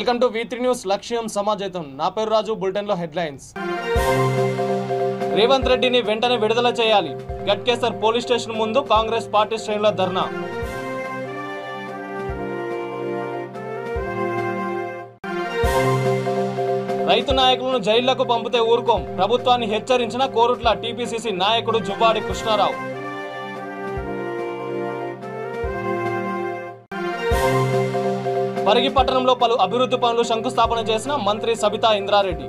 Welcome to V3 news లక్ష్యం సమాజేతం. నా పేరు రాజు. బులెటిన్ లో హెడ్లైన్స్. రేవంత్ రెడ్డిని వెంటనే విడుదల చేయాలి. గట్కేసర్ పోలీస్ స్టేషన్ ముందు కాంగ్రెస్ పార్టీ శ్రేణుల ధర్నా. రైతు నాయకులను జైళ్లకు పంపితే ఊరుకోం. ప్రభుత్వాన్ని హెచ్చరించిన కోరుట్ల టీపీసీసీ నాయకుడు జువ్వాడి కృష్ణారావు. పరిగి పట్టణంలో పలు అభివృద్ధి పనులు శంకుస్థాపన చేసిన మంత్రి సబితా ఇంద్రారెడ్డి.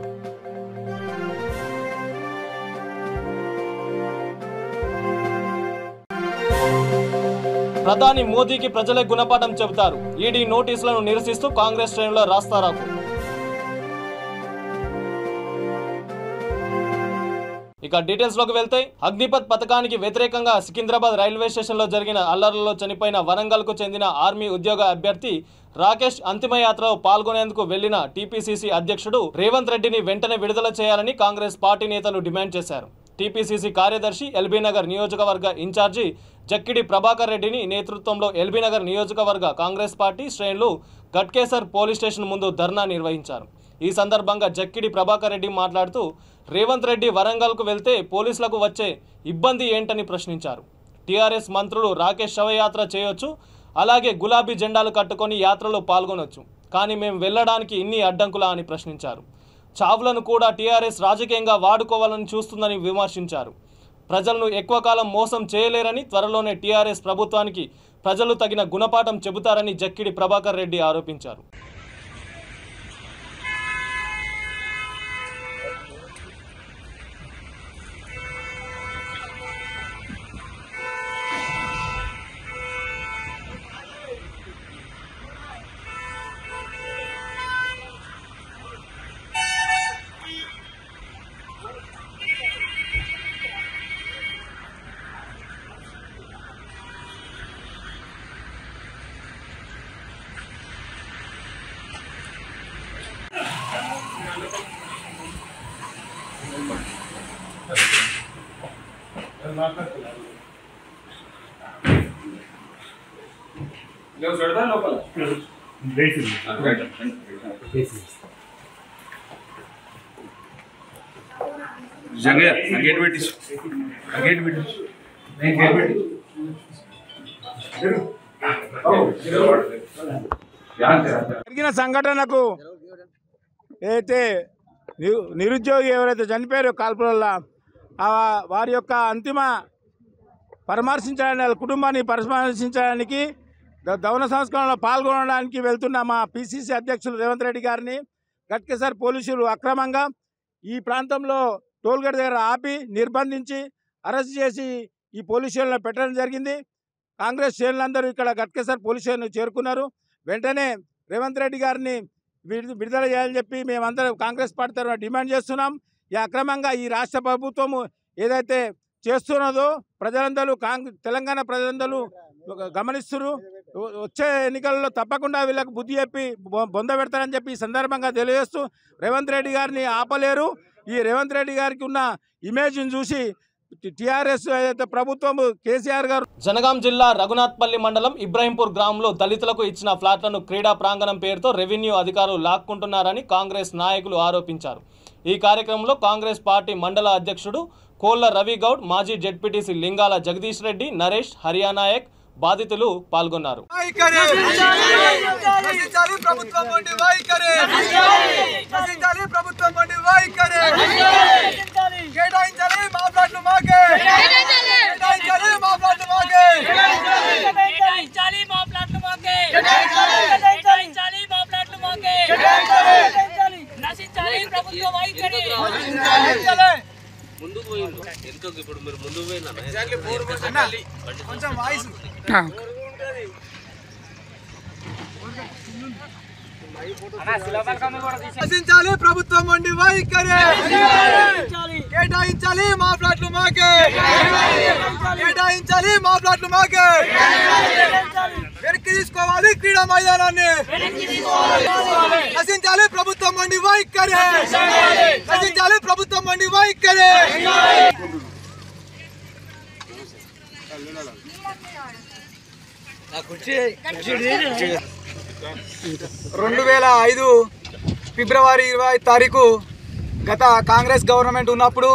ప్రధాని మోదీకి ప్రజలే గుణపాఠం చెబుతారు. ఈడీ నోటీసులను నిరసిస్తూ కాంగ్రెస్ శ్రేణుల రాస్తారోకో. ఇక డీటెయిల్స్ లోకి వెళ్తే, అగ్నిపథ్ పథకానికి వ్యతిరేకంగా సికింద్రాబాద్ రైల్వే స్టేషన్ లో జరిగిన అల్లర్లలో చనిపోయిన వరంగల్ కు చెందిన ఆర్మీ ఉద్యోగ అభ్యర్థి రాకేష్ అంతిమయాత్రలో పాల్గొనేందుకు వెళ్లిన టీపీసీసీ అధ్యక్షుడు రేవంత్ రెడ్డిని వెంటనే విడుదల చేయాలని కాంగ్రెస్ పార్టీ నేతలు డిమాండ్ చేశారు. టీపీసీసీ కార్యదర్శి ఎల్బీనగర్ నియోజకవర్గ ఇన్ఛార్జి జక్కిడి ప్రభాకర్ రెడ్డిని నేతృత్వంలో ఎల్బీనగర్ నియోజకవర్గ కాంగ్రెస్ పార్టీ శ్రేణులు గట్కేసర్ పోలీస్ స్టేషన్ ముందు ధర్నా నిర్వహించారు. ఈ సందర్భంగా జక్కిడి ప్రభాకర్ రెడ్డి మాట్లాడుతూ, రేవంత్ రెడ్డి వరంగల్కు వెళ్తే పోలీసులకు వచ్చే ఇబ్బంది ఏంటని ప్రశ్నించారు. టీఆర్ఎస్ మంత్రులు రాకేష్ శవయాత్ర చేయొచ్చు, అలాగే గులాబీ జెండాలు కట్టుకొని యాత్రలో పాల్గొనొచ్చు, కానీ మేము వెళ్లడానికి ఇన్ని అడ్డంకులా అని ప్రశ్నించారు. చావులను కూడా టీఆర్ఎస్ రాజకీయంగా వాడుకోవాలని చూస్తుందని విమర్శించారు. ప్రజలను ఎక్కువ కాలం మోసం చేయలేరని, త్వరలోనే టీఆర్ఎస్ ప్రభుత్వానికి ప్రజలు తగిన గుణపాఠం చెబుతారని జక్కిడి ప్రభాకర్ రెడ్డి ఆరోపించారు. జరిగిన సంఘటనకు అయితే నిరుద్యోగి ఎవరైతే చనిపోయారో కాల్పులలో వారి యొక్క అంతిమ పరామర్శించడానికి, కుటుంబాన్ని పరామర్శించడానికి, దహన సంస్కరణలో పాల్గొనడానికి వెళ్తున్న మా పిసిసి అధ్యక్షులు రేవంత్ రెడ్డి గారిని గట్కేసర్ పోలీసులు అక్రమంగా ఈ ప్రాంతంలో టోల్గేట్ దగ్గర ఆపి నిర్బంధించి అరెస్ట్ చేసి ఈ పోలీస్ స్టేషన్లో పెట్టడం జరిగింది. కాంగ్రెస్ శ్రేణులందరూ ఇక్కడ గట్కేసర్ పోలీస్ స్టేషన్ చేరుకున్నారు. వెంటనే రేవంత్ రెడ్డి గారిని విడుదల చేయాలని చెప్పి మేమందరం కాంగ్రెస్ పార్టీ తరఫున డిమాండ్ చేస్తున్నాం. ఈ అక్రమంగా ఈ రాష్ట్ర ప్రభుత్వము ఏదైతే చేస్తున్నదో ప్రజలందరూ తెలంగాణ ప్రజలందరూ గమనిస్తున్నారు. వచ్చే ఎన్నికల్లో తప్పకుండా వీళ్ళకు బుద్ధి చెప్పి బొంద పెడతారని చెప్పి ఈ సందర్భంగా తెలియజేస్తూ, రేవంత్ రెడ్డి గారిని ఆపలేరు. ఈ రేవంత్ రెడ్డి గారికి ఉన్న ఇమేజ్ని చూసి టీఆర్ఎస్ ప్రభుత్వం కేసీఆర్ గారు. జనగాం జిల్లా రఘునాథ్పల్లి మండలం ఇబ్రాహీంపూర్ గ్రామంలో దళితులకు ఇచ్చిన ఫ్లాట్లను క్రీడా ప్రాంగణం పేరుతో రెవెన్యూ అధికారులు లాక్కుంటున్నారని కాంగ్రెస్ నాయకులు ఆరోపించారు. ఈ కార్యక్రమంలో కాంగ్రెస్ పార్టీ మండల అధ్యక్షుడు కోళ్ల రవి గౌడ్, మాజీ జెడ్పీటీసీ లింగాల జగదీష్ రెడ్డి, నరేష్, హరియానాయక్ బాధితులు పాల్గొన్నారు. నశించాలి ప్రభుత్వం వండి వైఖరి, కేటాయించాలి మా ఫ్లాట్లు మాకే, కేటాయించాలి మా ఫ్లాట్లు మాకే, వెనక్కి తీసుకోవాలి క్రీడా మైదానాన్ని, నశించాలి ప్రభుత్వం వండి వైఖరి, నశించాలి ప్రభుత్వం వండి వైఖరి. 2005 ఫిబ్రవరి 20 తారీఖు గత కాంగ్రెస్ గవర్నమెంట్ ఉన్నప్పుడు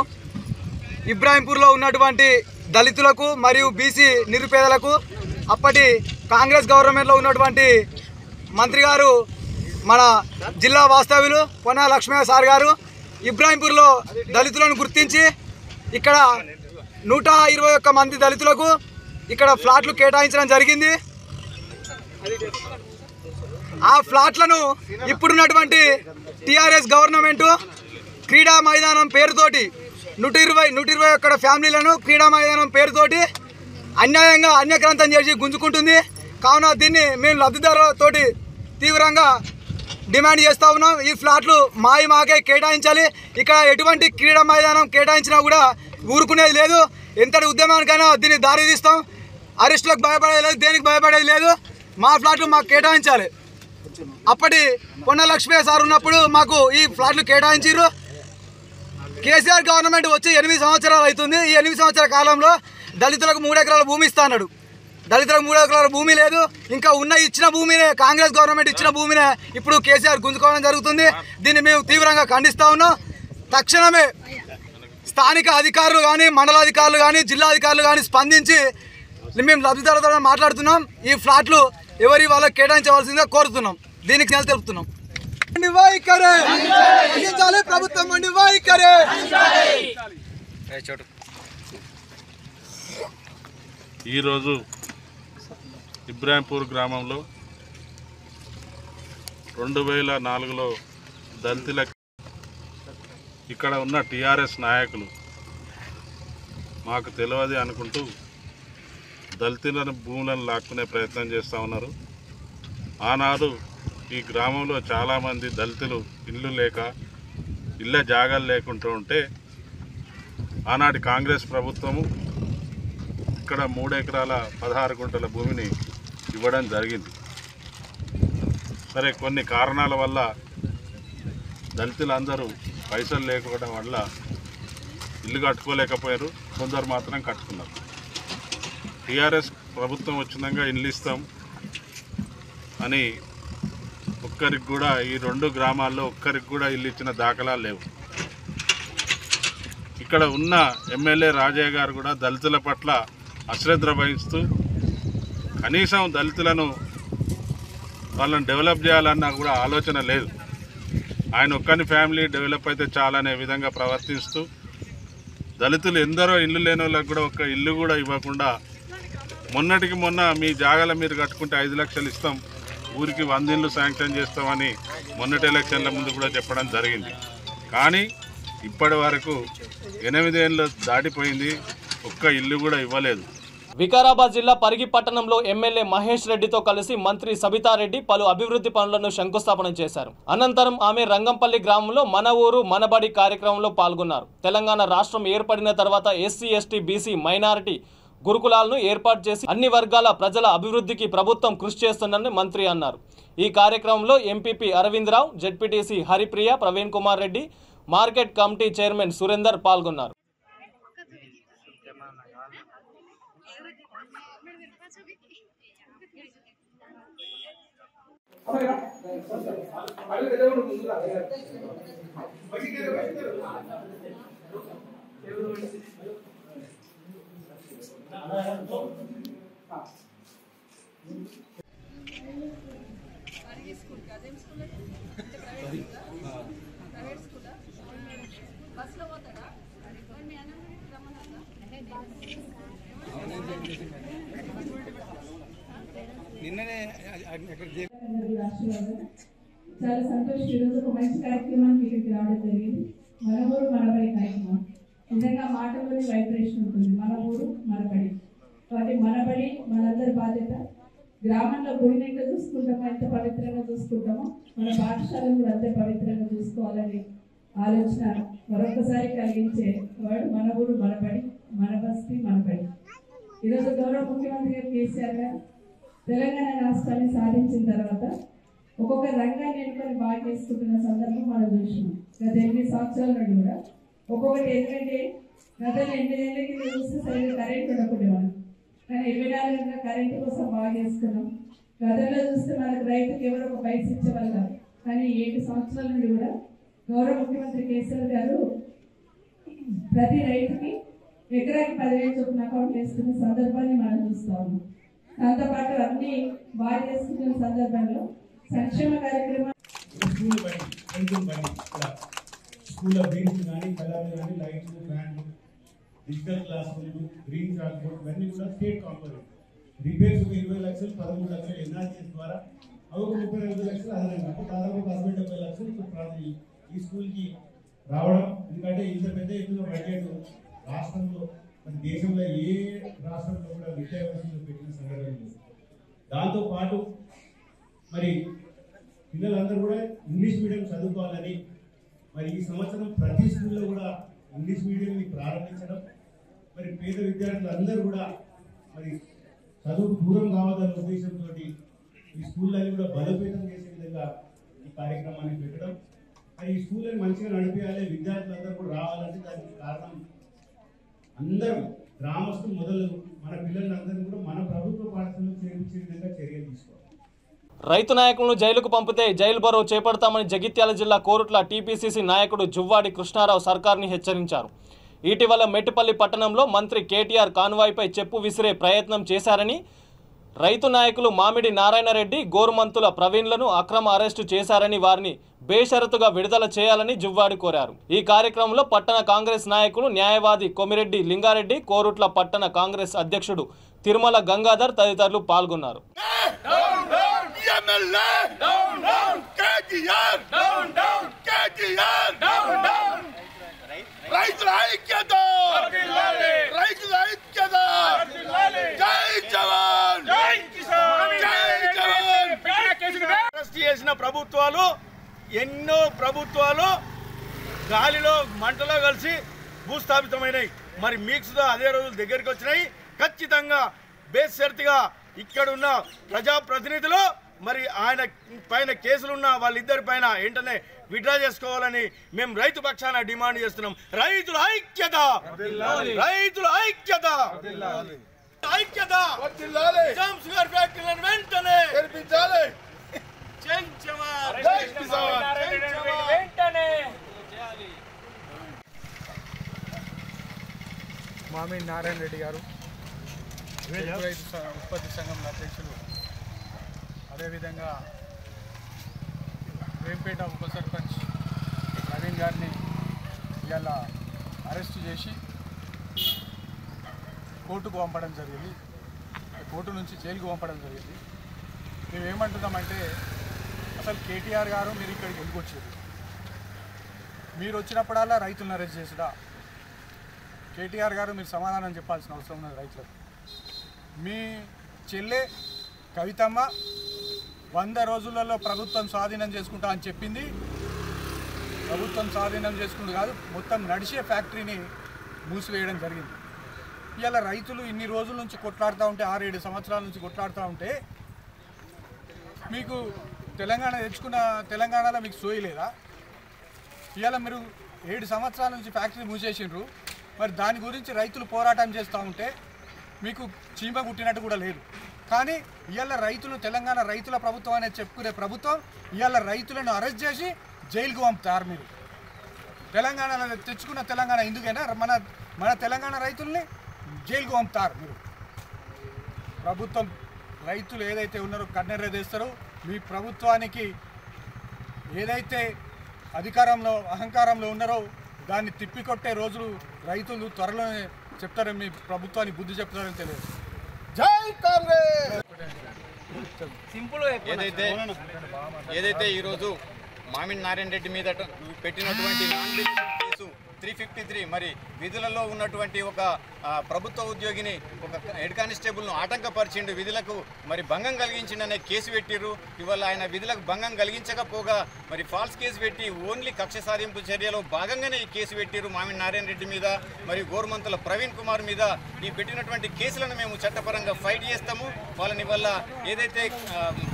ఇబ్రాహీంపూర్లో ఉన్నటువంటి దళితులకు మరియు బీసీ నిరుపేదలకు అప్పటి కాంగ్రెస్ గవర్నమెంట్లో ఉన్నటువంటి మంత్రి గారు మన జిల్లా వాస్తవ్యులు పొన్నా లక్ష్మయ్య సార్ గారు ఇబ్రాహీంపూర్లో దళితులను గుర్తించి ఇక్కడ 121 మంది దళితులకు ఇక్కడ ఫ్లాట్లు కేటాయించడం జరిగింది. ఆ ఫ్లాట్లను ఇప్పుడున్నటువంటి టీఆర్ఎస్ గవర్నమెంటు క్రీడా మైదానం పేరుతోటి 121 ఫ్యామిలీలను క్రీడా మైదానం పేరుతోటి అన్యాయంగా అన్యక్రాంతం చేసి గుంజుకుంటుంది. కావున దీన్ని మేము లబ్ధిదారులతోటి తీవ్రంగా డిమాండ్ చేస్తూ ఉన్నాం. ఈ ఫ్లాట్లు మాకే కేటాయించాలి. ఇక్కడ ఎటువంటి క్రీడా మైదానం కేటాయించినా కూడా ఊరుకునేది లేదు. ఎంతటి ఉద్యమానికైనా దీన్ని దారి తీస్తాం. అరెస్టులకు భయపడేది లేదు, దేనికి భయపడేది లేదు. మా ఫ్లాట్లు మాకు కేటాయించాలి. అప్పటి పొన్న లక్ష్మయ్య సార్ ఉన్నప్పుడు మాకు ఈ ఫ్లాట్లు కేటాయించారు. కేసీఆర్ గవర్నమెంట్ వచ్చి 8 సంవత్సరాలు అవుతుంది. ఈ 8 సంవత్సరాల కాలంలో దళితులకు 3 ఎకరాల భూమి ఇస్తా అన్నాడు. దళితులకు 3 ఎకరాల భూమి లేదు. ఇంకా ఇచ్చిన భూమినే, కాంగ్రెస్ గవర్నమెంట్ ఇచ్చిన భూమినే ఇప్పుడు కేసీఆర్ గుంజుకోవడం జరుగుతుంది. దీన్ని మేము తీవ్రంగా ఖండిస్తూ ఉన్నాం. తక్షణమే స్థానిక అధికారులు కానీ, మండలాధికారులు కానీ, జిల్లా అధికారులు కానీ స్పందించి మేము లబ్ధిదారులతో మాట్లాడుతున్నాం. ఈ ఫ్లాట్లు ఎవరి వాళ్ళకి కేటాయించవలసిందిగా కోరుతున్నాం. దీనికి తెలుపుతున్నాం. ప్రభుత్వం ఈరోజు ఇబ్రాహీంపూర్ గ్రామంలో 2004లో దళితుల ఇక్కడ ఉన్న టీఆర్ఎస్ నాయకులు మాకు తెలియదు అనుకుంటూ దళితులను భూములను లాక్కునే ప్రయత్నం చేస్తూ ఉన్నారు. ఆనాడు ఈ గ్రామంలో చాలామంది దళితులు ఇల్లు లేక ఇళ్ళ జాగాలు లేకుంటూ ఉంటే ఆనాటి కాంగ్రెస్ ప్రభుత్వము ఇక్కడ 3 ఎకరాల 16 గుంటల భూమిని ఇవ్వడం జరిగింది. సరే, కొన్ని కారణాల వల్ల దళితులందరూ పైసలు లేకపోవడం వల్ల ఇల్లు కట్టుకోలేకపోయారు. కొందరు మాత్రం కట్టుకున్నారు. టీఆర్ఎస్ ప్రభుత్వం వచ్చినాక ఇల్లు ఇస్తాం అని ఒక్కరికి కూడా, ఈ 2 గ్రామాల్లో ఒక్కరికి కూడా ఇల్లు ఇచ్చిన దాఖలాలు లేవు. ఇక్కడ ఉన్న ఎమ్మెల్యే రాజయ్య గారు కూడా దళితుల పట్ల అశ్రద్ధ వహిస్తూ కనీసం దళితులను వాళ్ళని డెవలప్ చేయాలన్నా కూడా ఆలోచన లేదు. ఆయన ఒక్కని ఫ్యామిలీ డెవలప్ అయితే చాలనే విధంగా ప్రవర్తిస్తూ దళితులు ఎందరో ఇల్లు లేని వాళ్ళకి కూడా ఒక్క ఇల్లు కూడా ఇవ్వకుండా మొన్నటికి మొన్న మీ జాగాల మీరు కట్టుకుంటే 5 లక్షలు ఇస్తాం, ఊరికి 100 ఇళ్ళు శాంక్షన్ చేస్తామని మొన్నటి ఎలక్షన్ల ముందు కూడా చెప్పడం జరిగింది. కానీ ఇప్పటి వరకు 8 ఏళ్ళు దాటిపోయింది, ఒక్క ఇల్లు కూడా ఇవ్వలేదు. వికారాబాద్ జిల్లా పరిగి పట్టణంలో ఎమ్మెల్యే మహేష్ రెడ్డితో కలిసి మంత్రి సబితారెడ్డి పలు అభివృద్ధి పనులను శంకుస్థాపన చేశారు. అనంతరం ఆమె రంగంపల్లి గ్రామంలో మన ఊరు మనబడి కార్యక్రమంలో పాల్గొన్నారు. తెలంగాణ రాష్ట్రం ఏర్పడిన తర్వాత ఎస్సీ, ఎస్టీ, బీసీ, మైనారిటీ గురుకులాలను ఏర్పాటు చేసి అన్ని వర్గాల ప్రజల అభివృద్ధికి ప్రభుత్వం కృషి చేస్తుందని మంత్రి అన్నారు. ఈ కార్యక్రమంలో MPP Aravind Rao, ZPTC Haripriya, Praveen Kumar Reddy, market committee chairman Surender పాల్గొన్నారు. చాలా సంతోషం. ఈరోజు ఒక మంచి కార్యక్రమానికి ఇక్కడికి రావడం జరిగింది. మన ఊరు మనబడి కార్యక్రమం నిజంగా మాటలోని వైబ్రేషన్ ఉంటుంది. మన ఊరు మనబడి, కాబట్టి మనబడి మనందరి బాధ్యత. గ్రామంలో గుడిని ఎంత చూసుకుంటామో, ఎంత పవిత్రంగా చూసుకుంటామో, మన పాఠశాలను కూడా అంతే పవిత్రంగా చూసుకోవాలని ఆలోచన మరొకసారి కలిగించే వాడు మన ఊరు మనబడి, మన బస్తీ మనబడి. ఈరోజు గౌరవ ముఖ్యమంత్రి గారు కేసీఆర్ గారు తెలంగాణ రాష్ట్రాన్ని సాధించిన తర్వాత ఒక్కొక్క రంగాన్ని ఎన్నుకొని బాగా చేసుకుంటున్న సందర్భం మనం చూసినాం. గత 8 సంవత్సరాల నుండి కూడా ఒక్కొక్కటి. ఎందుకంటే గత 8 ఏళ్ళకి చూస్తే సరిగ్గా కరెంట్ ఉండకుండా మనం, కానీ 24 గంటల కరెంటు కోసం బాగా చేసుకున్నాం. గతంలో చూస్తే మనకు రైతుకి ఎవరో ఒక పైసలు ఇచ్చేవాళ్ళు కాదు. కానీ 7 సంవత్సరాల నుండి కూడా గౌరవ ముఖ్యమంత్రి కేసీఆర్ గారు ప్రతి రైతుకి ఎకరాకి 10,000 చొప్పున అకౌంట్ వేస్తున్న సందర్భాన్ని మనం చూస్తా ఉన్నాం. దాంతోపాటు అన్ని బాగా చేసుకుంటున్న సందర్భంలో సంక్షేమ కార్యక్రమాలు స్కూల్లో బెంచ్లు కానీ కలర్లు కానీ లైట్లు ఫ్యాన్లు డిజిటల్ క్లాస్ రూమ్లు గ్రీన్ చాక్ బోర్డ్ ఇవన్నీ కూడా స్టేట్ కాంపోనెంట్. రిపేర్స్ 20 లక్షలు 13 లక్షలు ఎన్ఆర్జీఎస్ ద్వారా అవి 32 లక్షలు అదనంగా అంటే దాదాపు 60-70 లక్షలు ఇప్పుడు ఈ స్కూల్కి రావడం. ఎందుకంటే ఇంత పెద్ద ఎత్తున బడ్జెట్ రాష్ట్రంలో మన దేశంలో ఏ రాష్ట్రంలో కూడా విద్యా వ్యవస్థలో పెట్టిన సంఘటన లేదు. దాంతోపాటు మరి పిల్లలందరూ కూడా ఇంగ్లీష్ మీడియం చదువుకోవాలని మరి ఈ సంవత్సరం ప్రతి స్కూల్లో కూడా ఇంగ్లీష్ మీడియంని ప్రారంభించడం, మరి పేద విద్యార్థులందరూ కూడా మరి చదువుకు దూరం కావద్దన్న ఉద్దేశంతో ఈ స్కూళ్ళని కూడా బలోపేతం చేసే విధంగా ఈ కార్యక్రమాన్ని పెట్టడం. మరి ఈ స్కూళ్ళని మంచిగా నడిపేయాలి, విద్యార్థులందరూ కూడా రావాలంటే దానికి కారణం అందరం గ్రామస్తులు మొదలు మన పిల్లలందరూ కూడా మన ప్రభుత్వ పాఠశాలలో చేర్పించే విధంగా చర్యలు తీసుకోవాలి. రైతు నాయకులను జైలుకు పంపితే జైలు బరో చేపడతామని జగిత్యాల జిల్లా కోరుట్ల టీపీసీసీ నాయకుడు జువ్వాడి కృష్ణారావు సర్కార్ని హెచ్చరించారు. ఇటీవల మెట్టుపల్లి పట్టణంలో మంత్రి కేటీఆర్ కాన్వాయ్పై చెప్పు విసిరే ప్రయత్నం చేశారని, రైతు నాయకులు మామిడి నారాయణరెడ్డి, గోరుమంతుల ప్రవీణ్లను అక్రమ అరెస్టు చేశారని వారిని బేషరతుగా విడుదల చేయాలని జువ్వాడి కోరారు. ఈ కార్యక్రమంలో పట్టణ కాంగ్రెస్ నాయకులు న్యాయవాది కొమిరెడ్డి లింగారెడ్డి, కోరుట్ల పట్టణ కాంగ్రెస్ అధ్యక్షుడు తిరుమల గంగాధర్ తదితరులు పాల్గొన్నారు. చేసిన ప్రభుత్వాలు ఎన్నో ప్రభుత్వాలు గాలిలో మంటలో కలిసి భూస్థాపితమైనవి. మరి మీక్స్తో అదే రోజులు దగ్గరికి వచ్చినాయి. ఖచ్చితంగా బేషరతుగా ఇక్కడున్న ప్రజాప్రతినిధులు మరి ఆయన పైన కేసులున్న వాళ్ళిద్దరి పైన వెంటనే విత్డ్రా చేసుకోవాలని మేము రైతు పక్షాన డిమాండ్ చేస్తున్నాం. రైతుల ఐక్యత, రైతుల ఐక్యత, ఐక్యత. షుగర్ ఫ్యాక్టరీలను వెంటనే మామిడి నారాయణ రెడ్డి గారు రైతు ఉత్పత్తి సంఘం అధ్యక్షులు, అదేవిధంగా వేంపేట ఉప సర్పంచ్ ప్రవీణ్ గారిని ఇవాళ అరెస్టు చేసి కోర్టుకు పంపడం జరిగింది. కోర్టు నుంచి జైలుకు పంపడం జరిగింది. మేము ఏమంటున్నామంటే, అసలు కేటీఆర్ గారు మీరు ఇక్కడికి ఎందుకు వచ్చారు? మీరు వచ్చినప్పుడల్లా రైతులను అరెస్ట్ చేసుడా? కేటీఆర్ గారు మీరు సమాధానం చెప్పాల్సిన అవసరం ఉన్నది రైతులకు. మీ చెల్లె కవితమ్మ 100 రోజులలో ప్రభుత్వం స్వాధీనం చేసుకుంటా అని చెప్పింది. ప్రభుత్వం స్వాధీనం చేసుకుంటూ కాదు, మొత్తం నడిచే ఫ్యాక్టరీని మూసివేయడం జరిగింది. ఇవాళ రైతులు ఇన్ని రోజుల నుంచి కొట్లాడుతూ ఉంటే, 6-7 సంవత్సరాల నుంచి కొట్లాడుతూ ఉంటే, మీకు తెలంగాణ తెచ్చుకున్న తెలంగాణలో మీకు సోయలేదా? ఇవాళ మీరు 7 సంవత్సరాల నుంచి ఫ్యాక్టరీ మూసేసిండ్రు. మరి దాని గురించి రైతులు పోరాటం చేస్తూ ఉంటే మీకు చీమ కుట్టినట్టు కూడా లేదు. కానీ ఇవాళ రైతులు, తెలంగాణ రైతుల ప్రభుత్వం అనేది చెప్పుకునే ప్రభుత్వం ఇవాళ రైతులను అరెస్ట్ చేసి జైలుకు పంపుతారు. మీరు తెలంగాణలో తెచ్చుకున్న తెలంగాణ ఎందుకైనా మన తెలంగాణ రైతుల్ని జైలుకు పంపుతారు. మీరు ప్రభుత్వం రైతులు ఏదైతే ఉన్నారో కన్నెర్రదేస్తారో, మీ ప్రభుత్వానికి ఏదైతే అధికారంలో అహంకారంలో ఉన్నారో దాన్ని తిప్పికొట్టే రోజులు రైతులు త్వరలోనే చెప్తారని, మీ ప్రభుత్వానికి బుద్ధి చెప్తారని తెలియదు. జై కాంగ్రెస్. ఏదైతే ఈరోజు మామిడి నారాయణ రెడ్డి మీద పెట్టినటువంటి నాన్ బెయిలబుల్ కేసు 353 మరి విధులలో ఉన్నటువంటి ఒక ప్రభుత్వ ఉద్యోగిని, ఒక హెడ్ కానిస్టేబుల్ను ఆటంకపరిచిండు, విధులకు మరి భంగం కలిగించిండనే కేసు పెట్టిర్రు. ఇవాళ ఆయన విధులకు భంగం కలిగించకపోగా మరి ఫాల్స్ కేసు పెట్టి ఓన్లీ కక్ష సాధింపు చర్యలో భాగంగానే ఈ కేసు పెట్టిర్రు మామిడి నారాయణ రెడ్డి మీద, మరియు గోరుమంతుల ప్రవీణ్ కుమార్ మీద. ఈ పెట్టినటువంటి కేసులను మేము చట్టపరంగా ఫైట్ చేస్తాము. వాళ్ళని వల్ల ఏదైతే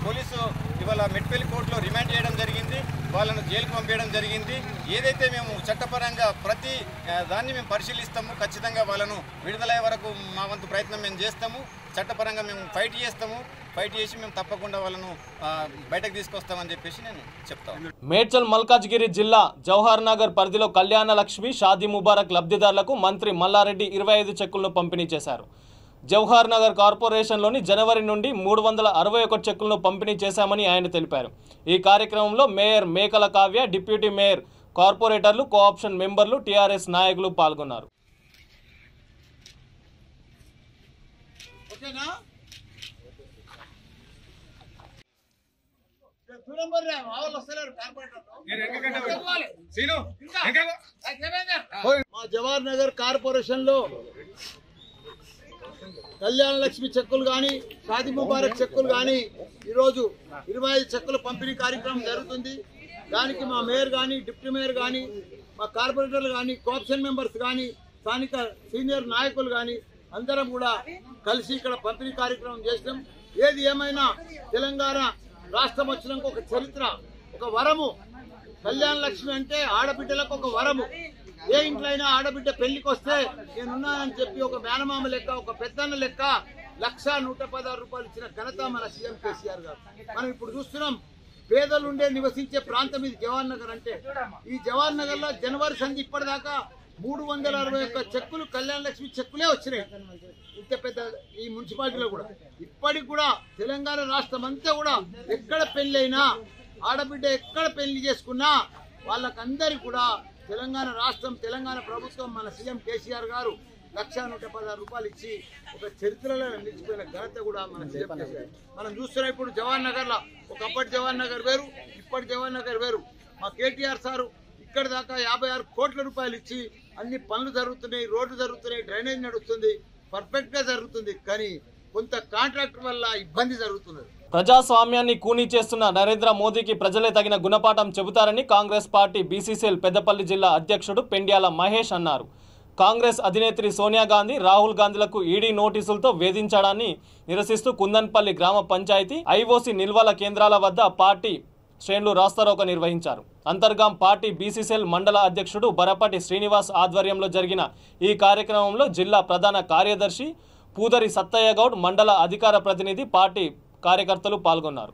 పోలీసు ఇవాళ మెట్పల్లి కోర్టులో రిమాండ్ చేయడం జరిగింది, వాళ్ళను జైలుకు పంపించడం జరిగింది. ఏదైతే మేము చట్టపరంగా ప్రతి దాన్ని మేము పరిశీలిస్తాము, ఖచ్చితంగా వాళ్ళను విడుదలయ్యే వరకు మా వంతు ప్రయత్నం మేము చేస్తాము. చట్టపరంగా మేము ఫైట్ చేసి మేము తప్పకుండా వాళ్ళను బయటకు తీసుకొస్తామని చెప్పేసి నేను చెప్తాను. మేడ్చల్ మల్కాజ్గిరి జిల్లా జవహర్ నగర్ పరిధిలో కళ్యాణ లక్ష్మి షాదీ ముబారక్ లబ్ధిదారులకు మంత్రి మల్లారెడ్డి 25 చెక్కులను పంపిణీ చేశారు. జవహర్ నగర్ కార్పొరేషన్లోని జనవరి నుండి 361 చెక్కులను పంపిణీ చేశామని ఆయన తెలిపారు. ఈ కార్యక్రమంలో మేయర్ మేకల కావ్య, డిప్యూటీ మేయర్, కార్పొరేటర్లు, కోఆప్షన్ మెంబర్లు, టీఆర్ఎస్ నాయకులు పాల్గొన్నారు. మా జవహర్ నగర్ కార్పొరేషన్ లో కళ్యాణ లక్ష్మి చెక్కులు కానీ, షాదీ ముబారక్ చెక్కులు కానీ ఈరోజు 25 చెక్కుల పంపిణీ కార్యక్రమం జరుగుతుంది. దానికి మా మేయర్ కానీ, డిప్యూటీ మేయర్ కానీ, మా కార్పొరేటర్లు కానీ, కోఆప్షన్ మెంబర్స్ కానీ, స్థానిక సీనియర్ నాయకులు కానీ అందరం కూడా కలిసి ఇక్కడ పంపిణీ కార్యక్రమం చేసినాం. ఏది ఏమైనా తెలంగాణ రాష్ట్రం వచ్చినాక ఒక చరిత్ర, ఒక వరము. కళ్యాణ లక్ష్మి అంటే ఆడబిడ్డలకు ఒక వరము. ఏ ఇంట్లో అయినా ఆడబిడ్డ పెళ్లికి వస్తే నేనున్నానని చెప్పి ఒక మేనమామ లెక్క, ఒక పెద్దన్న లెక్క 1,116 రూపాయలు ఇచ్చిన ఘనత మన సీఎం కేసీఆర్ గారు. మనం ఇప్పుడు చూస్తున్నాం, పేదలుండే నివసించే ప్రాంతం ఇది జవహర్ నగర్ అంటే. ఈ జవహర్ నగర్ లో జనవరి సంధి ఇప్పటిదాకా 361 చెక్కులు కళ్యాణ లక్ష్మి చెక్కులే వచ్చినాయి. ఇంత పెద్ద ఈ మున్సిపాలిటీలో కూడా ఇప్పటికి కూడా తెలంగాణ రాష్ట్రం అంతా కూడా ఎక్కడ పెళ్ళైనా, ఆడబిడ్డ ఎక్కడ పెళ్లి చేసుకున్నా వాళ్ళకందరికి కూడా తెలంగాణ రాష్ట్రం, తెలంగాణ ప్రభుత్వం, మన సీఎం కేసీఆర్ గారు 1,116 రూపాయలు ఇచ్చి ఒక చరిత్రలో నిలిచిపోయిన ఘనత కూడా మన సీఎం కేసీఆర్. మనం చూస్తున్నాం ఇప్పుడు జవహర్ నగర్ లో ఒకప్పటి జవహర్ నగర్ వేరు, ఇప్పటి జవహర్ నగర్ వేరు. మా కేటీఆర్ సారు ఇక్కడ దాకా 56 కోట్ల రూపాయలు ఇచ్చి అన్ని పనులు జరుగుతున్నాయి, రోడ్లు జరుగుతున్నాయి, డ్రైనేజ్ నడుస్తుంది, పర్ఫెక్ట్ గా జరుగుతుంది. కానీ కొంత కాంట్రాక్టర్ వల్ల ఇబ్బంది జరుగుతున్నది. ప్రజాస్వామ్యాన్ని కూనీ చేస్తున్న నరేంద్ర మోదీకి ప్రజలే తగిన గుణపాఠం చెబుతారని కాంగ్రెస్ పార్టీ బీసీసీఎల్ పెద్దపల్లి జిల్లా అధ్యక్షుడు పెండ్యాల మహేష్ అన్నారు. కాంగ్రెస్ అధినేత్రి సోనియా గాంధీ, రాహుల్ గాంధీలకు ఈడీ నోటీసులతో వేధించడాన్ని నిరసిస్తూ కుందన్పల్లి గ్రామ పంచాయతీ ఐఓసీ నిల్వల కేంద్రాల వద్ద పార్టీ శ్రేణులు రాస్తారోకో నిర్వహించారు. అంతర్గాం పార్టీ బీసీసీఎల్ మండల అధ్యక్షుడు బరపటి శ్రీనివాస్ ఆధ్వర్యంలో జరిగిన ఈ కార్యక్రమంలో జిల్లా ప్రధాన కార్యదర్శి పూదరి సత్తయ్య గౌడ్, మండల అధికార ప్రతినిధి, పార్టీ కార్యకర్తలు పాల్గొన్నారు.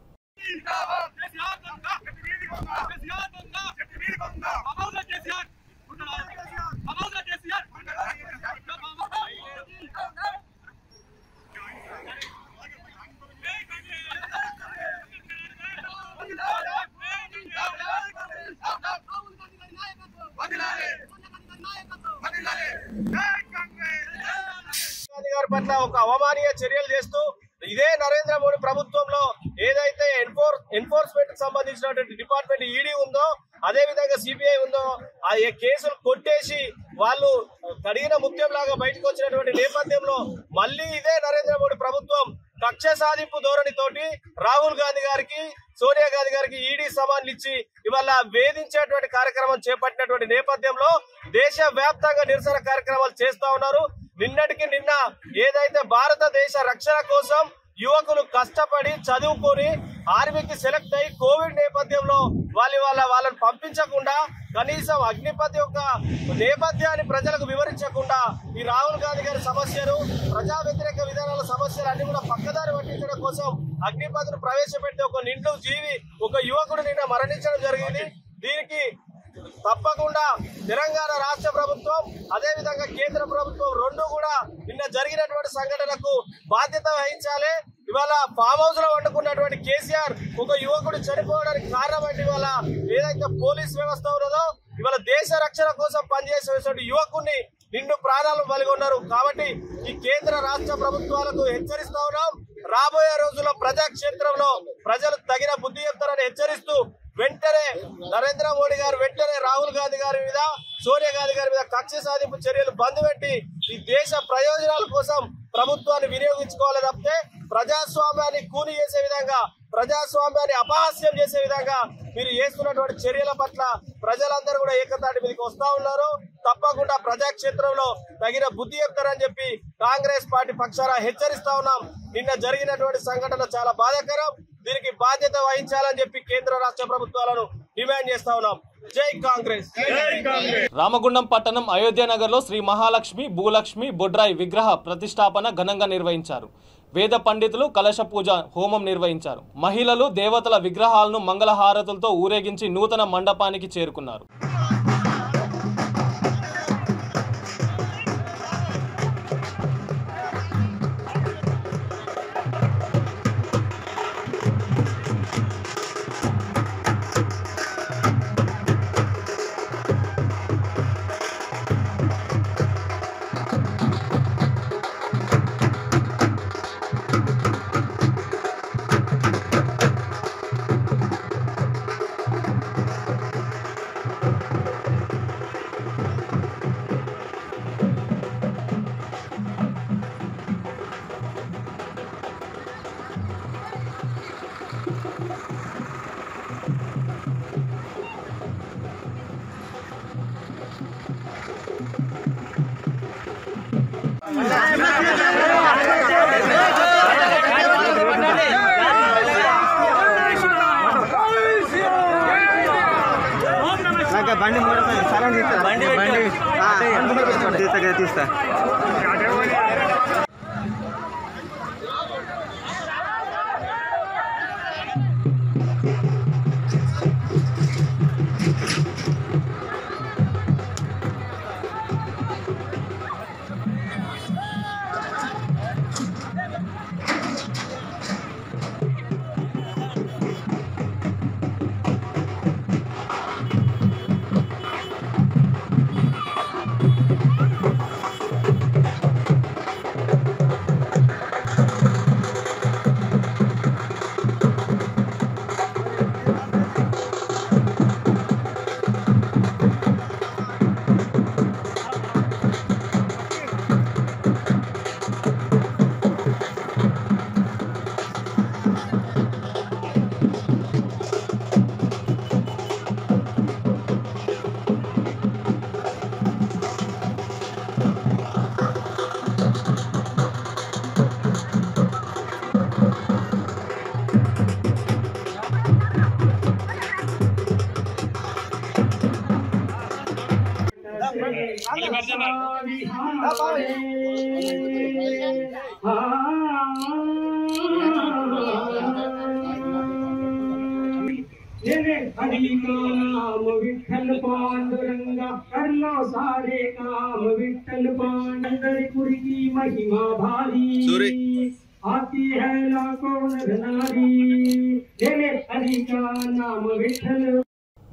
పట్ల ఒక అవమానీయ చర్యలు చేస్తూ ఇదే నరేంద్ర మోడీ ప్రభుత్వంలో ఏదైతే ఎన్ఫోర్స్మెంట్ కి సంబంధించినటువంటి డిపార్ట్మెంట్ ఈడీ ఉందో, అదే విధంగా సిబిఐ ఉందో, ఆ కేసులు కొట్టేసి వాళ్ళు కడిగిన ముత్యం లాగా బయటకు వచ్చినటువంటి నేపథ్యంలో మళ్ళీ ఇదే నరేంద్ర మోడీ ప్రభుత్వం కక్ష సాధింపు ధోరణితోటి రాహుల్ గాంధీ గారికి, సోనియా గాంధీ గారికి ఈడీ సమాన్లు ఇచ్చి ఇవాళ వేధించేటువంటి కార్యక్రమం చేపట్టినటువంటి నేపథ్యంలో దేశ వ్యాప్తంగా నిరసన కార్యక్రమాలు చేస్తా ఉన్నారు. నిన్నటికి నిన్న ఏదైతే భారతదేశ రక్షణ కోసం యువకులు కష్టపడి చదువుకొని ఆర్మీకి సెలెక్ట్ అయ్యి కోవిడ్ నేపథ్యంలో వాళ్ళని పంపించకుండా, కనీసం అగ్నిపథ్ యొక్క నేపథ్యాన్ని ప్రజలకు వివరించకుండా ఈ రాహుల్ గాంధీ గారి సమస్యలు, ప్రజా వ్యతిరేక విధానాల సమస్యలు అన్ని కూడా పక్కదారి పట్టించడం కోసం అగ్నిపథ్ను ప్రవేశపెట్టి ఒక నిండు జీవి, ఒక యువకుడు నిన్న మరణించడం జరిగింది. దీనికి తప్పకుండా తెలంగాణ రాష్ట్ర ప్రభుత్వం, అదేవిధంగా కేంద్ర ప్రభుత్వం రెండు కూడా నిన్న జరిగినటువంటి సంఘటనకు బాధ్యత వహించాలి. ఇవాళ ఫామ్ హౌస్ లో వండుకున్నటువంటి కేసీఆర్ ఒక యువకుడు చనిపోవడానికి కారణం అంటే ఇవాళ ఏదైతే పోలీస్ వ్యవస్థ ఉన్నదో, ఇవాళ దేశ రక్షణ కోసం పనిచేసేటువంటి యువకుడిని నిండు ప్రాణాలు బలిగొన్నారు. కాబట్టి ఈ కేంద్ర రాష్ట్ర ప్రభుత్వాలకు హెచ్చరిస్తా ఉన్నాం, రాబోయే రోజుల్లో ప్రజాక్షేత్రంలో ప్రజలు తగిన బుద్ధి చెప్తారని హెచ్చరిస్తూ వెంటనే నరేంద్ర మోడీ గారు వెంటనే రాహుల్ గాంధీ గారి మీద, సోనియా గాంధీ గారి మీద కక్ష సాధింపు చర్యలు బంద్ పెట్టి ఈ దేశ ప్రయోజనాల కోసం ప్రభుత్వాన్ని వినియోగించుకోవాలి తప్పితే ప్రజాస్వామ్యాన్ని కూని చేసే విధంగా, ప్రజాస్వామ్యాన్ని అపహాస్యం చేసే విధంగా మీరు చేస్తున్నటువంటి చర్యల పట్ల ప్రజలందరూ కూడా ఏకతాటి మీదకి వస్తా ఉన్నారు. తప్పకుండా ప్రజాక్షేత్రంలో తగిన బుద్ధి చెప్తారని చెప్పి కాంగ్రెస్ పార్టీ పక్షాన హెచ్చరిస్తా ఉన్నాం. నిన్న జరిగినటువంటి సంఘటన చాలా బాధాకరం. దీనికి బాధ్యత వహించాలని చెప్పి కేంద్ర రాష్ట్ర ప్రభుత్వాలను డిమాండ్ చేస్తా ఉన్నాం. జై కాంగ్రెస్. రామగుండం పట్టణం అయోధ్య నగర్లో శ్రీ మహాలక్ష్మి భూలక్ష్మి బొడ్రాయి విగ్రహ ప్రతిష్టాపన ఘనంగా నిర్వహించారు. వేద పండితులు కలశ పూజ హోమం నిర్వహించారు. మహిళలు దేవతల విగ్రహాలను మంగళహారతులతో ఊరేగించి నూతన మండపానికి చేరుకున్నారు. తీస్తా विठ्ठल पांडुरंग करलो सारे काम विठ्ठल पांडुरंग की महिमा भारी आती है लाखों नर नारी देवे हरि का नाम विठ्ठल.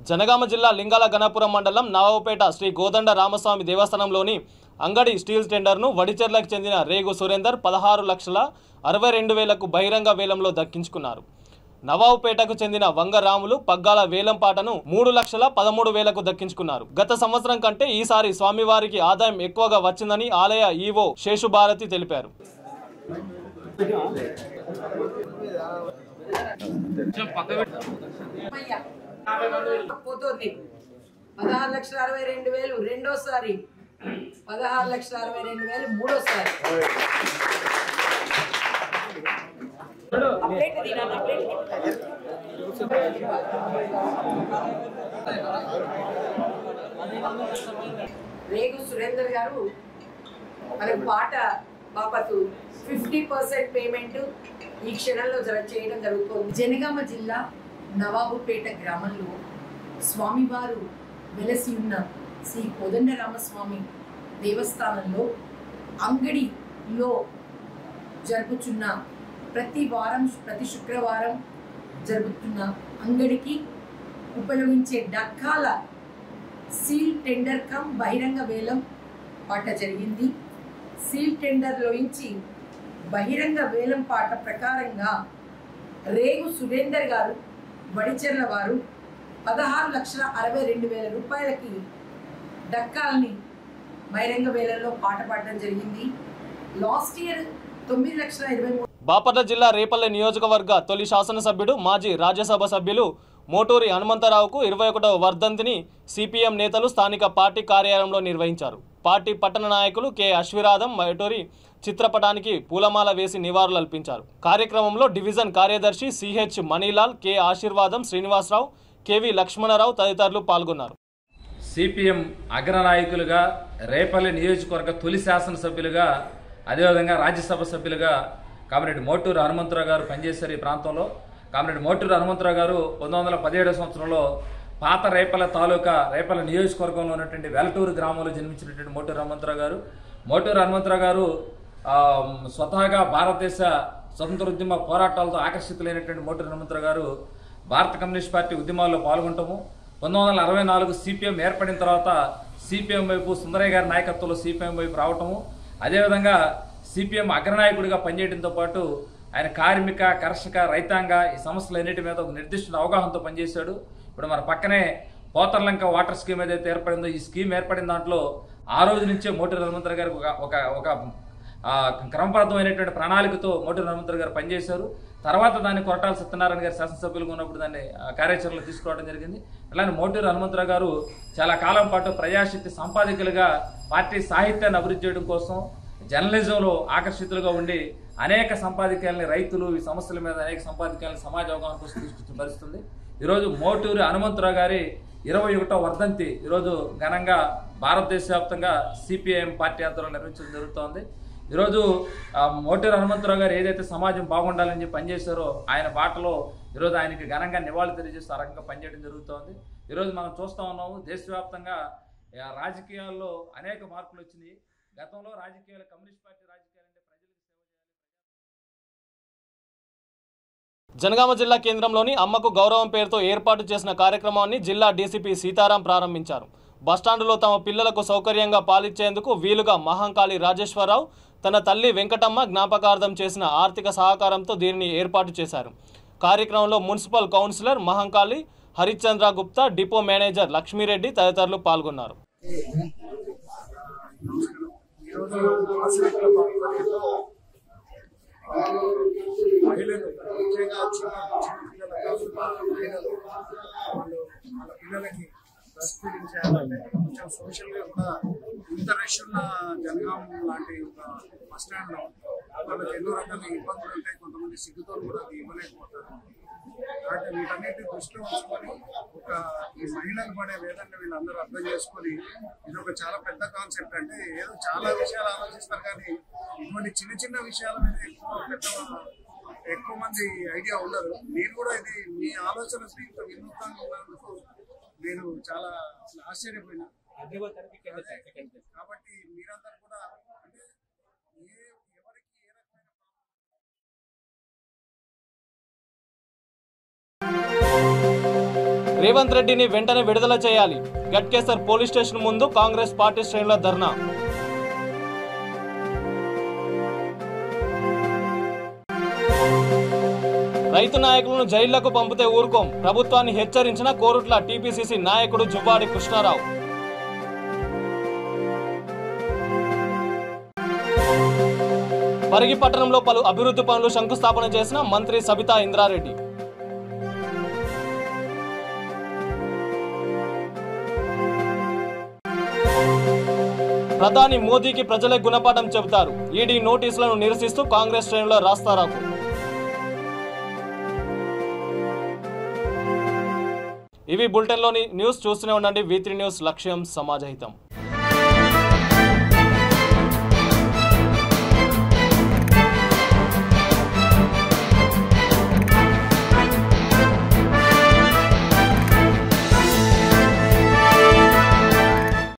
జనగామ జిల్లా లింగాల గణపురం మండలం నవాబుపేట శ్రీ గోదండ రామస్వామి దేవస్థానంలోని అంగడి స్టీల్ టెండర్ను వడిచెర్లకు చెందిన రేగు సురేందర్ 16,62,000కు బహిరంగ వేలంలో దక్కించుకున్నారు. నవాబుపేటకు చెందిన వంగరాములు పగ్గాల వేలం పాటను 3,13,000కు దక్కించుకున్నారు. గత సంవత్సరం కంటే ఈసారి స్వామివారికి ఆదాయం ఎక్కువగా వచ్చిందని ఆలయ ఈవో శేషుభారతి తెలిపారు. 16,62,000 రెండోసారి, 16,62,000 మూడోసారి. రేగు సురేందర్ గారు మనకు పాట బాపతు 50% పేమెంట్ ఈ క్షణంలో చేయడం జరుగుతుంది. జనగామ జిల్లా నవాబుపేట గ్రామంలో స్వామివారు వెలసి ఉన్న శ్రీ కోదండరామస్వామి దేవస్థానంలో అంగడిలో జరుపుచున్న ప్రతి శుక్రవారం జరుపుతున్న అంగడికి ఉపయోగించే డక్కాల సీల్ టెండర్ కమ్ బహిరంగ వేలం పాట జరిగింది. సీల్ టెండర్లోంచి బహిరంగ వేలం పాట ప్రకారంగా రేగు సురేందర్ గారు వడిచెర్ల వారు 16,62,000 రూపాయలకి డక్కాలని బహిరంగ వేలంలో పాట పాడడం జరిగింది. Last year 9,23,000. బాపట్ల జిల్లా రేపల్లె నియోజకవర్గ తొలి శాసనసభ్యుడు మాజీ రాజ్యసభ సభ్యులు మోటూరి హనుమంతరావుకు 21వ వర్ధంతిని సిపిఎం నేతలు స్థానిక పార్టీ కార్యాలయంలో నిర్వహించారు. పార్టీ పట్టణ నాయకులు కె అశ్విరాధం మోటూరి చిత్రపటానికి పూలమాల వేసి నివాళులర్పించారు. కార్యక్రమంలో డివిజన్ కార్యదర్శి సిహెచ్ మణిలాల్, కె ఆశీర్వాదం, శ్రీనివాసరావు, కెవి లక్ష్మణరావు తదితరులు పాల్గొన్నారు. సిపిఎం అగ్రనాయకులుగా, రేపల్లి నియోజకవర్గ తొలి శాసనసభ్యులుగా, అదేవిధంగా రాజ్యసభ సభ్యులుగా కామిరెడ్డి మోటూరి హనుమంతరావు గారు పనిచేశారు. ఈ ప్రాంతంలో కామిరెడ్డి మోటూరి హనుమంతరావు గారు 1917 సంవత్సరంలో పాత రేపల్ల తాలూకా రేపల్ల నియోజకవర్గంలో ఉన్నటువంటి వెలటూరు గ్రామంలో జన్మించినటువంటి మోటూరి హనుమంతరావు గారు స్వతహాగా భారతదేశ స్వతంత్రోద్యమ పోరాటాలతో ఆకర్షితులైనటువంటి మోటూరి హనుమంతరావు గారు భారత కమ్యూనిస్ట్ పార్టీ ఉద్యమాల్లో పాల్గొనటము, 1964 సిపిఎం ఏర్పడిన తర్వాత సిపిఎం వైపు సుందరయ్య గారి నాయకత్వంలో సిపిఎం వైపు రావటము, అదేవిధంగా సిపిఎం అగ్రనాయకుడిగా పనిచేయడంతో పాటు ఆయన కార్మిక, కర్షక, రైతాంగ ఈ సమస్యలన్నిటి మీద ఒక నిర్దిష్ట అవగాహనతో పనిచేశాడు. ఇప్పుడు మన పక్కనే పోతర్లంక వాటర్ స్కీమ్ ఏదైతే ఏర్పడిందో, ఈ స్కీమ్ ఏర్పడిన దాంట్లో ఆ రోజు నుంచే మోటూరి హనుమంతరావు గారు ఒక క్రమబద్ధమైనటువంటి ప్రణాళికతో మోటూరి హనుమంతరావు గారు పనిచేశారు. తర్వాత దాన్ని కొరటాల సత్యనారాయణ గారు శాసనసభ్యులుగా ఉన్నప్పుడు దాన్ని కార్యాచరణలో తీసుకురావడం జరిగింది. అలానే మోటూరి హనుమంతరావు గారు చాలా కాలం పాటు ప్రజాశక్తి సంపాదకులుగా పార్టీ సాహిత్యాన్ని అభివృద్ధి చేయడం కోసం జర్నలిజంలో ఆకర్షితులుగా ఉండి అనేక సంపాదకీయాలని, రైతులు ఈ సమస్యల మీద అనేక సంపాదకీయాలని సమాజ అవగాహన కోసం తీసుకొచ్చిన పరిస్థితుంది. ఈరోజు మోటూరి హనుమంతరావు గారి 21వ వర్ధంతి ఈరోజు ఘనంగా భారతదేశ వ్యాప్తంగా సిపిఐఎం పార్టీ ఆధ్వర్యంలో నిర్వహించడం జరుగుతోంది. ఈరోజు మోటూరి హనుమంతరావు గారు ఏదైతే సమాజం బాగుండాలని చెప్పి పనిచేశారో ఆయన బాటలో ఈరోజు ఆయనకి ఘనంగా నివాళులు తెలియజేస్తూ ఆ రకంగా పనిచేయడం జరుగుతోంది. ఈరోజు మనం చూస్తూ ఉన్నాము, దేశవ్యాప్తంగా రాజకీయాల్లో అనేక మార్పులు వచ్చినాయి. గతంలో రాజకీయాలు కమ్యూనిస్ట్ పార్టీ రాజకీయాలంటే ప్రజలకు సేవ చేయాలి. జనగామ జిల్లా కేంద్రంలోని అమ్మకు గౌరవం పేరుతో ఏర్పాటు చేసిన కార్యక్రమాన్ని జిల్లా డీసీపీ సీతారాం ప్రారంభించారు. బస్టాండులో తమ పిల్లలకు సౌకర్యంగా పాలిచ్చేందుకు వీలుగా మహంకాళి రాజేశ్వరరావు తన తల్లి వెంకటమ్మ జ్ఞాపకార్థం చేసిన ఆర్థిక సహకారంతో దీనిని ఏర్పాటు చేశారు. కార్యక్రమంలో municipal councillor Mahankali, Harishchandra Gupta, depot manager Lakshmireddy తదితరులు పాల్గొన్నారు. బ్రెస్ట్ ఫీడింగ్ చేయాలంటే కొంచెం సోషల్గా కూడా ఇంత రష్ ఉన్న జనగాం లాంటి ఒక బస్ స్టాండ్లో వాళ్ళకి ఎన్నో రకాల ఇబ్బందులు ఉంటాయి. కొంతమంది సిగ్గుతో కూడా అది ఇవ్వలేకపోతారు. కాబట్టి వీటన్నిటి దృష్టిలో ఉంచుకొని ఈ మహిళలు పడే వేదన వీళ్ళందరూ అర్థం చేసుకొని ఇది ఒక చాలా పెద్ద కాన్సెప్ట్. అంటే ఏదో చాలా విషయాలు ఆలోచిస్తారు కానీ ఇటువంటి చిన్న చిన్న విషయాల మీద ఎక్కువ మంది ఐడియా ఉండదు. నేను కూడా ఇది మీ ఆలోచన ఇంత వినూత్నంగా ఉన్నందుకు నేను చాలా ఆశ్చర్యపోయినా. కాబట్టి మీరందరూ కూడా అంటే ఎవరికి ఏ రకమైన రేవంత్ రెడ్డిని వెంటనే విడుదల చేయాలి. గట్కేసర్ పోలీస్ స్టేషన్ ముందు కాంగ్రెస్ పార్టీ శ్రేణుల ధర్నా. రైతు నాయకులను జైళ్లకు పంపితే ఊరుకోం, ప్రభుత్వాన్ని హెచ్చరించిన కోరుట్ల టీపీసీసీ నాయకుడు జువ్వాడి కృష్ణారావు. పరిగి పట్టణంలో పలు అభివృద్ధి పనులు శంకుస్థాపన చేసిన మంత్రి సబితా ఇంద్రారెడ్డి. ప్రధాని మోదీకి ప్రజలే గుణపాఠం చెబుతారు. ఈడీ నోటీసులను నిరసిస్తూ కాంగ్రెస్ శ్రేణుల రాస్తారోకో. ఇవి బులెటిన్లోని న్యూస్. చూస్తూనే ఉండండి V3 న్యూస్, లక్ష్యం సమాజహితం.